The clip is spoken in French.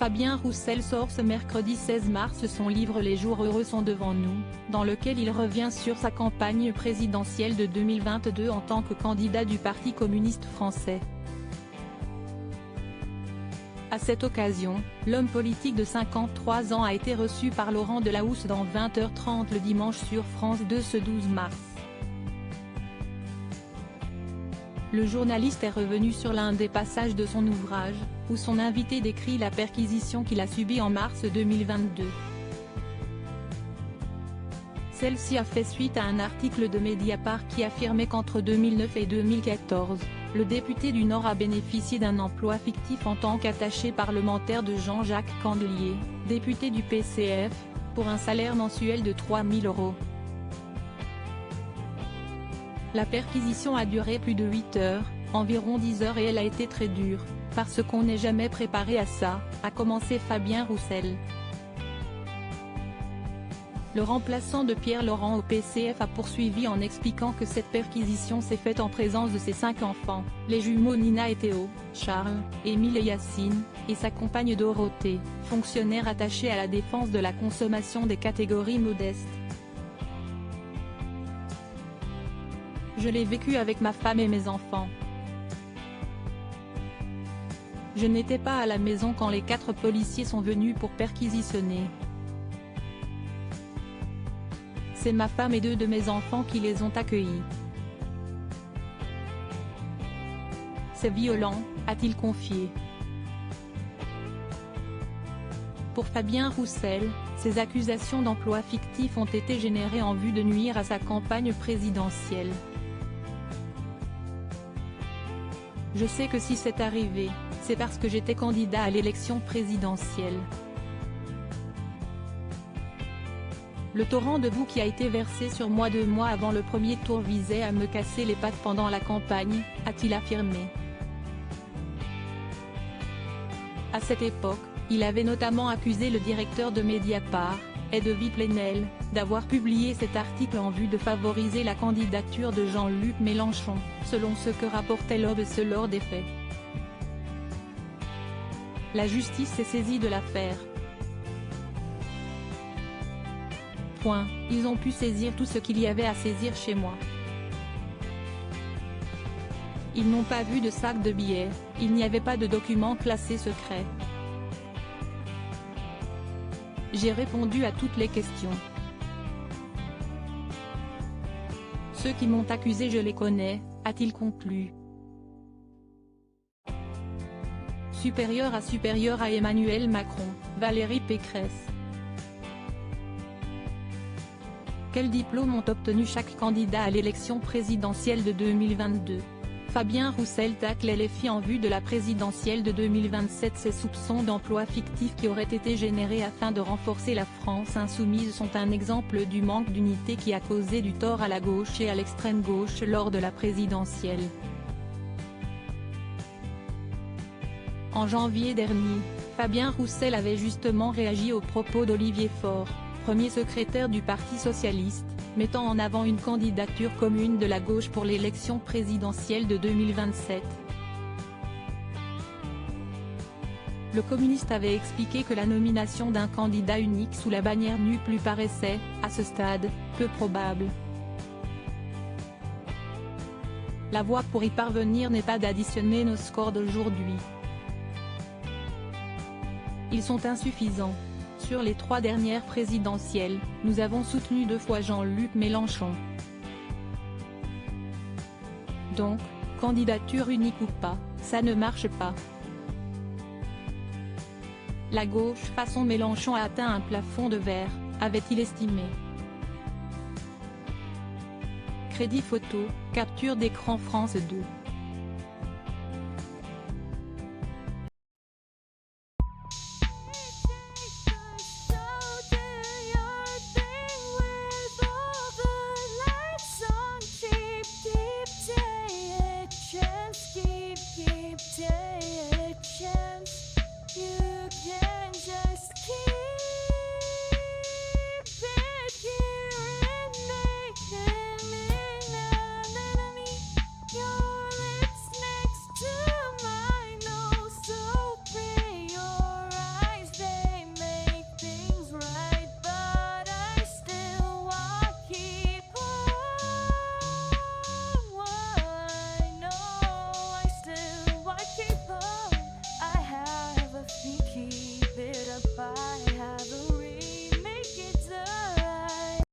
Fabien Roussel sort ce mercredi 16 mars son livre Les jours heureux sont devant nous, dans lequel il revient sur sa campagne présidentielle de 2022 en tant que candidat du Parti communiste français. À cette occasion, l'homme politique de 53 ans a été reçu par Laurent Delahousse dans 20h30 le dimanche sur France 2 ce 12 mars. Le journaliste est revenu sur l'un des passages de son ouvrage, où son invité décrit la perquisition qu'il a subie en mars 2022. Celle-ci a fait suite à un article de Mediapart qui affirmait qu'entre 2009 et 2014, le député du Nord a bénéficié d'un emploi fictif en tant qu'attaché parlementaire de Jean-Jacques Candelier, député du PCF, pour un salaire mensuel de 3 000 €. La perquisition a duré plus de 8 heures, environ 10 heures et elle a été très dure, parce qu'on n'est jamais préparé à ça, a commencé Fabien Roussel. Le remplaçant de Pierre Laurent au PCF a poursuivi en expliquant que cette perquisition s'est faite en présence de ses 5 enfants, les jumeaux Nina et Théo, Charles, Émile et Yacine, et sa compagne Dorothée, fonctionnaire attachée à la défense de la consommation des catégories modestes. Je l'ai vécu avec ma femme et mes enfants. Je n'étais pas à la maison quand les 4 policiers sont venus pour perquisitionner. C'est ma femme et 2 de mes enfants qui les ont accueillis. C'est violent, a-t-il confié. Pour Fabien Roussel, ces accusations d'emploi fictif ont été générées en vue de nuire à sa campagne présidentielle. Je sais que si c'est arrivé, c'est parce que j'étais candidat à l'élection présidentielle. Le torrent de boue qui a été versé sur moi 2 mois avant le premier tour visait à me casser les pattes pendant la campagne, a-t-il affirmé. À cette époque, il avait notamment accusé le directeur de Mediapart, Edovi Plenel, d'avoir publié cet article en vue de favoriser la candidature de Jean-Luc Mélenchon, selon ce que rapportait l'Obs lors des faits. La justice s'est saisie de l'affaire. Ils ont pu saisir tout ce qu'il y avait à saisir chez moi. Ils n'ont pas vu de sac de billets, il n'y avait pas de documents classés secrets. J'ai répondu à toutes les questions. Ceux qui m'ont accusé je les connais, a-t-il conclu. Supérieur à Emmanuel Macron, Valérie Pécresse. Quels diplômes ont obtenu chaque candidat à l'élection présidentielle de 2022 ? Fabien Roussel tacle LFI en vue de la présidentielle de 2027. Ces soupçons d'emploi fictif qui auraient été générés afin de renforcer la France insoumise sont un exemple du manque d'unité qui a causé du tort à la gauche et à l'extrême gauche lors de la présidentielle. En janvier dernier, Fabien Roussel avait justement réagi aux propos d'Olivier Faure, premier secrétaire du Parti socialiste, mettant en avant une candidature commune de la gauche pour l'élection présidentielle de 2027. Le communiste avait expliqué que la nomination d'un candidat unique sous la bannière NUP lui paraissait, à ce stade, peu probable. La voie pour y parvenir n'est pas d'additionner nos scores d'aujourd'hui. Ils sont insuffisants. Sur les 3 dernières présidentielles, nous avons soutenu 2 fois Jean-Luc Mélenchon. Donc, candidature unique ou pas, ça ne marche pas. La gauche façon Mélenchon a atteint un plafond de verre, avait-il estimé. Crédit photo, capture d'écran France 2.